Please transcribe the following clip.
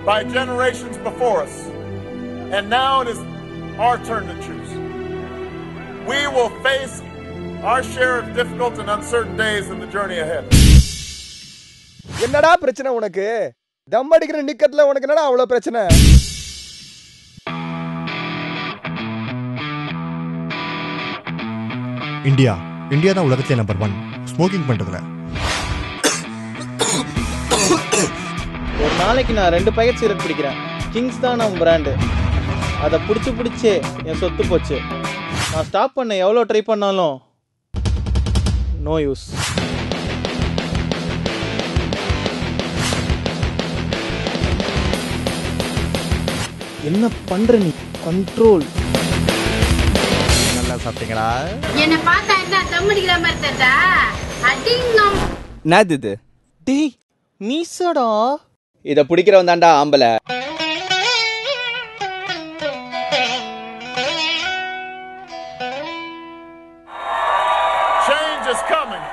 by generations before us. And now it is our turn to choose. We will face our share of difficult and uncertain days in the journey ahead. என்னடா பிரச்சனை உனக்கு? தம் அடிக்கிற நிக்கத்துல உனக்கு என்னடா அவ்வளவு பிரச்சனை? India தான் உலகத்திலே நம்பர் 1 ஸ்மோக்கிங் பண்றதுல. ஒரு நாளைக்கு நான் 2 பாக்கெட் சிகரெட் பிடிக்கிறேன். கிங்ஸ் தான் நம்ம பிராண்டு. அதை பிடிச்சே என் சொத்து போச்சு. நான் ஸ்டாப் பண்ண எவ்வளோ ட்ரை பண்ணாலும் நோ யூஸ். என்ன பண்ற நீ? கண்ட்ரோல். நல்லா சாப்பிட்டீங்களா? என்ன பார்த்தா என்ன தம்மடிக்கிற மாதிரி தெரியதா? அடிங்கம். என்னது இது? டேய் மீசடா. இத பிடிக்கிறவன் தான்டா ஆம்பளை. Change is coming.